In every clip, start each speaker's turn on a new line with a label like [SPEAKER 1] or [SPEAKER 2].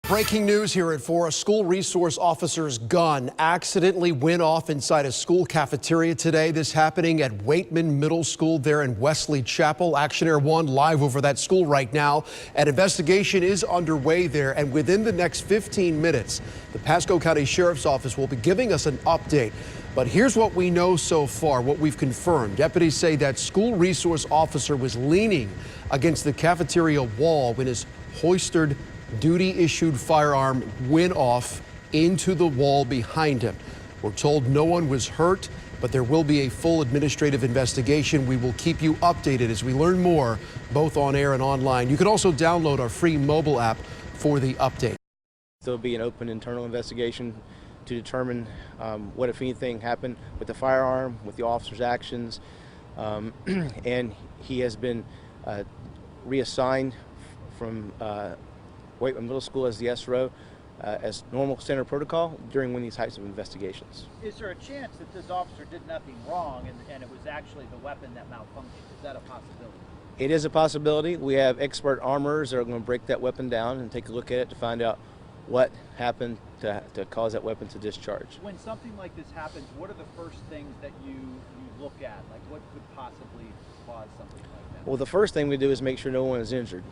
[SPEAKER 1] Breaking news here at 4. A school resource officer's gun accidentally went off inside a school cafeteria today. This happening at Waitman Middle School there in Wesley Chapel. Action Air 1 live over that school right now. An investigation is underway there, and within the next 15 minutes, the Pasco County Sheriff's Office will be giving us an update. But here's what we know so far, what we've confirmed. Deputies say that school resource officer was leaning against the cafeteria wall when his holstered duty-issued firearm went off into the wall behind him. We're told no one was hurt, but there will be a full administrative investigation. We will keep you updated as we learn more, both on air and online. You can also download our free mobile app for the update.
[SPEAKER 2] There'll be an open internal investigation to determine what, if anything, happened with the firearm, with the officer's actions, and he has been reassigned from Waitman Middle School as the SRO as normal standard protocol during one of these types of investigations.
[SPEAKER 3] Is there a chance that this officer did nothing wrong and it was actually the weapon that malfunctioned? Is that a possibility?
[SPEAKER 2] It is a possibility. We have expert armorers that are going to break that weapon down and take a look at it to find out what happened to cause that weapon to discharge.
[SPEAKER 3] When something like this happens, what are the first things that you look at? Like what could possibly cause something like that?
[SPEAKER 2] Well, the first thing we do is make sure no one is injured.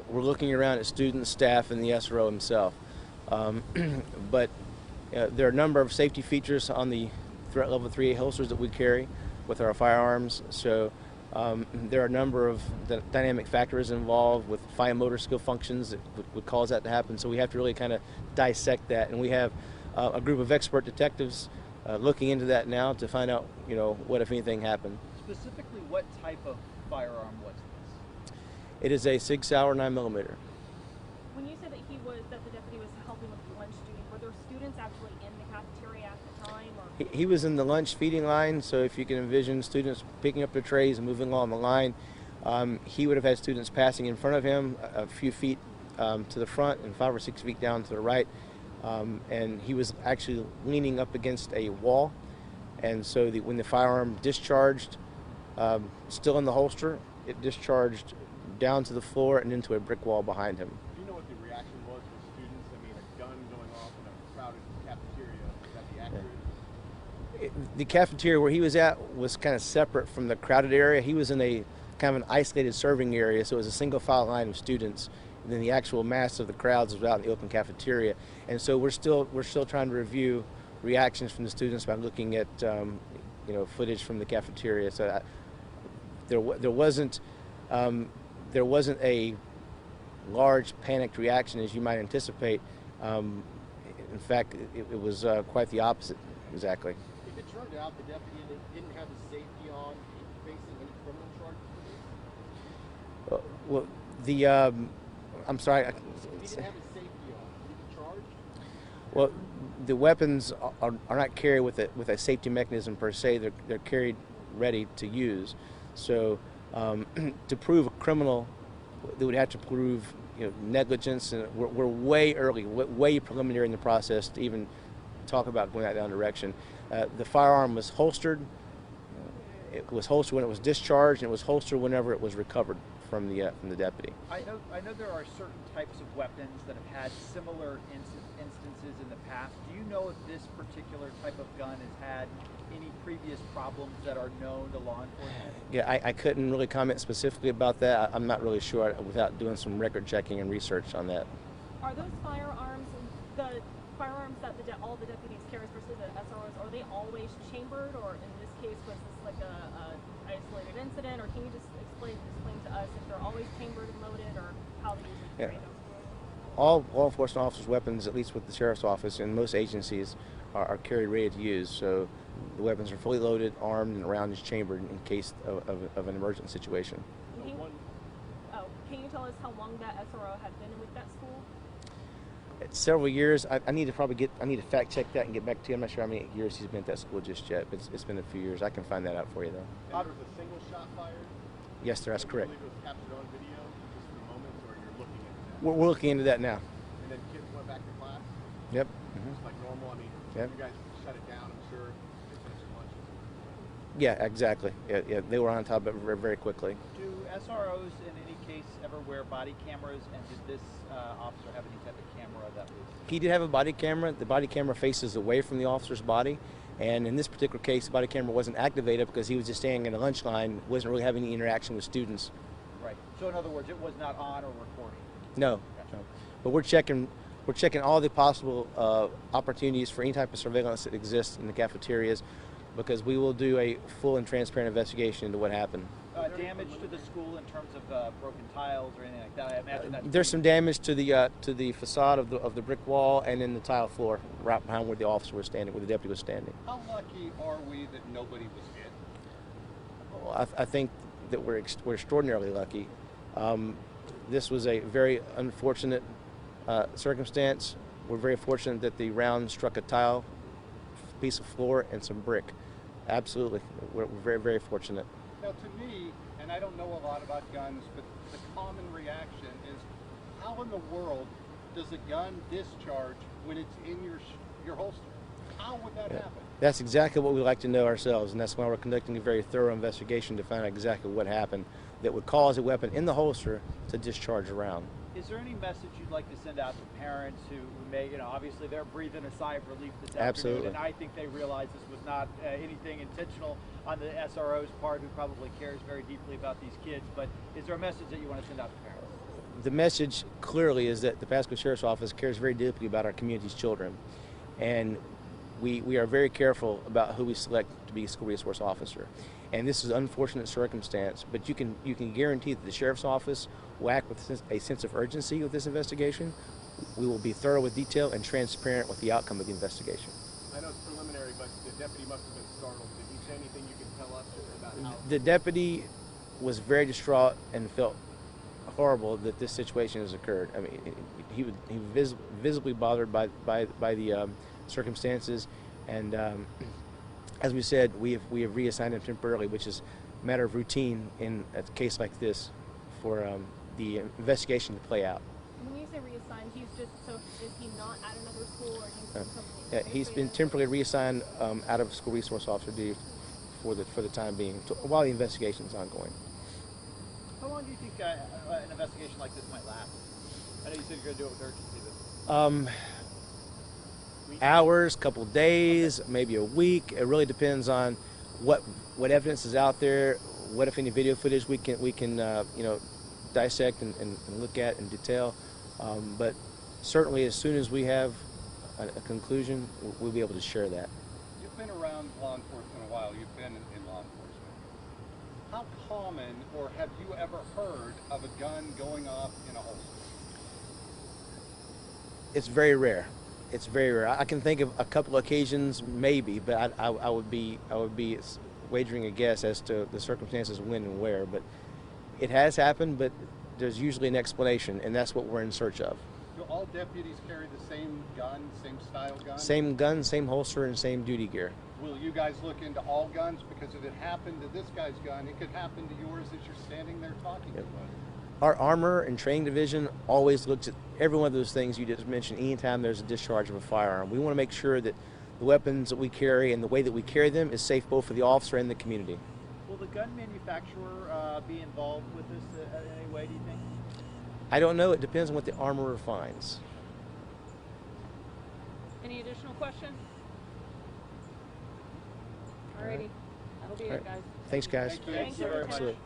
[SPEAKER 2] We're looking around at students, staff, and the SRO himself. But there are a number of safety features on the threat level 3A holsters that we carry with our firearms. So there are a number of dynamic factors involved with fine motor skill functions that would cause that to happen. So we have to really kind of dissect that. And we have a group of expert detectives looking into that now to find out, what, if anything, happened.
[SPEAKER 3] Specifically, what type of firearm was this?
[SPEAKER 2] It is a 6 Sauer 9mm.
[SPEAKER 4] When you said that the deputy was helping with lunch duty, were there students actually in the cafeteria at the time? Or?
[SPEAKER 2] He was in the lunch feeding line, so if you can envision students picking up their trays and moving along the line, he would have had students passing in front of him a few feet to the front and 5 or 6 feet down to the right, and he was actually leaning up against a wall, and so when the firearm discharged, still in the holster, it discharged down to the floor and into a brick wall behind him.
[SPEAKER 5] Do you know what the reaction was for students? I mean, a gun going off in a crowded cafeteria, is that the accurate?
[SPEAKER 2] The cafeteria where he was at was kind of separate from the crowded area. He was in a kind of an isolated serving area, so it was a single file line of students. And then the actual mass of the crowds was out in the open cafeteria. And so we're still trying to review reactions from the students by looking at footage from the cafeteria. So there wasn't a large panicked reaction as you might anticipate. In fact, it was quite the opposite, exactly.
[SPEAKER 5] If it turned out the deputy didn't have his safety on, is he facing any criminal charges for this?
[SPEAKER 2] I'm sorry.
[SPEAKER 5] If he didn't have his safety on, would he be charged?
[SPEAKER 2] Well, the weapons are not carried with a safety mechanism per se. They're carried ready to use. So to prove a criminal, they would have to prove negligence, and we're way early, way preliminary in the process to even talk about going that direction. The firearm was holstered. It was holstered when it was discharged, and it was holstered whenever it was recovered from the deputy.
[SPEAKER 3] I know there are certain types of weapons that have had similar instances in the past. Do you know if this particular type of gun has had any previous problems that are known to law enforcement?
[SPEAKER 2] Yeah, I couldn't really comment specifically about that. I'm not really sure without doing some record checking and research on that.
[SPEAKER 4] Are those firearms, the firearms that all the deputies carry, especially the SROs, are they always chambered, or in this case was this like a isolated incident, or can you just explain to us if they're always chambered and loaded, or how they usually carry them?
[SPEAKER 2] All law enforcement officers' weapons, at least with the Sheriff's Office and most agencies, are carried ready to use. So the weapons are fully loaded, armed, and the round is chambered in case of an emergent situation.
[SPEAKER 4] Can you tell us how long that SRO had been with that school?
[SPEAKER 2] It's several years. I need to fact check that and get back to you. I'm not sure how many years he's been at that school just yet, but it's been a few years. I can find that out for you though.
[SPEAKER 5] And there was a single shot fired?
[SPEAKER 2] Yes, sir, that's correct.
[SPEAKER 5] I believe it was captured on video just for moments, or you're looking at that?
[SPEAKER 2] We're looking into that now.
[SPEAKER 5] And then kids went back to class?
[SPEAKER 2] Yep.
[SPEAKER 5] Just like normal? I mean,
[SPEAKER 2] Yep.
[SPEAKER 5] You guys shut it down, I'm sure. They finished their lunches.
[SPEAKER 2] Yeah, exactly. Yeah, they were on top of it very, very quickly.
[SPEAKER 3] Do SROs in any case ever wear body cameras, and did this officer have any type of camera that
[SPEAKER 2] He did have a body camera. The body camera faces away from the officer's body. And in this particular case, the body camera wasn't activated because he was just standing in a lunch line, wasn't really having any interaction with students.
[SPEAKER 3] Right. So in other words, it was not on or recording.
[SPEAKER 2] No.
[SPEAKER 3] Gotcha.
[SPEAKER 2] No. But we're checking all the possible opportunities for any type of surveillance that exists in the cafeterias, because we will do a full and transparent investigation into what happened.
[SPEAKER 3] Damage to the school in terms of broken tiles or anything like that? I imagine that's
[SPEAKER 2] There's some damage to the facade of the brick wall and in the tile floor right behind where the officer was standing, where the deputy was standing.
[SPEAKER 5] How lucky are we that nobody was hit?
[SPEAKER 2] Well, I think that we're extraordinarily lucky. This was a very unfortunate circumstance. We're very fortunate that the round struck a tile, piece of floor, and some brick. Absolutely, we're very, very fortunate.
[SPEAKER 5] Now, to me, and I don't know a lot about guns, but the common reaction is, how in the world does a gun discharge when it's in your holster? How would that happen?
[SPEAKER 2] That's exactly what we like to know ourselves, and that's why we're conducting a very thorough investigation to find out exactly what happened that would cause a weapon in the holster to discharge around.
[SPEAKER 3] Is there any message you'd like to send out to parents who may, obviously they're breathing a sigh of relief this
[SPEAKER 2] Absolutely.
[SPEAKER 3] afternoon, and I think they realize this was not anything intentional on the SRO's part, who probably cares very deeply about these kids, but is there a message that you want to send out to parents?
[SPEAKER 2] The message clearly is that the Pasco Sheriff's Office cares very deeply about our community's children, and we are very careful about who we select to be a school resource officer. And this is an unfortunate circumstance, but you can guarantee that the Sheriff's Office will act with a sense of urgency with this investigation. We will be thorough with detail and transparent with the outcome of the investigation.
[SPEAKER 5] I know it's preliminary, but the deputy must have been startled. Did he say anything you can tell us about how?
[SPEAKER 2] The deputy was very distraught and felt horrible that this situation has occurred. I mean, he was visibly bothered by the circumstances, and as we said, we have reassigned him temporarily, which is a matter of routine in a case like this for the investigation to play out.
[SPEAKER 4] When you say reassigned, is he not at another school, or
[SPEAKER 2] He's been temporarily reassigned out of school resource officer duty for the time being, while the investigation is ongoing.
[SPEAKER 3] How long do you think an investigation like this might last? I know you said you're going to do it with urgency, but
[SPEAKER 2] Hours, couple days, maybe a week. It really depends on what evidence is out there, what if any video footage we can dissect and look at in detail. But certainly, as soon as we have a conclusion, we'll be able to share that.
[SPEAKER 5] You've been around law enforcement a while. You've been in law enforcement. How common, or have you ever heard of a gun going off in a holster?
[SPEAKER 2] It's very rare. It's very rare. I can think of a couple occasions, maybe, but I would be wagering a guess as to the circumstances when and where. But it has happened, but there's usually an explanation, and that's what we're in search of.
[SPEAKER 5] Do all deputies carry the same gun, same style gun?
[SPEAKER 2] Same gun, same holster, and same duty gear.
[SPEAKER 5] Will you guys look into all guns? Because if it happened to this guy's gun, it could happen to yours as you're standing there talking to us.
[SPEAKER 2] Our armor and training division always looks at every one of those things you just mentioned anytime there's a discharge of a firearm. We want to make sure that the weapons that we carry and the way that we carry them is safe both for the officer and the community.
[SPEAKER 3] will the gun manufacturer be involved with this in any way, do you think?
[SPEAKER 2] I don't know. It depends on what the armorer finds.
[SPEAKER 4] Any additional questions? Alrighty, that'll be
[SPEAKER 2] All
[SPEAKER 4] it,
[SPEAKER 2] right.
[SPEAKER 4] guys.
[SPEAKER 2] Thanks, guys.
[SPEAKER 3] Thank you very much.
[SPEAKER 2] Absolutely.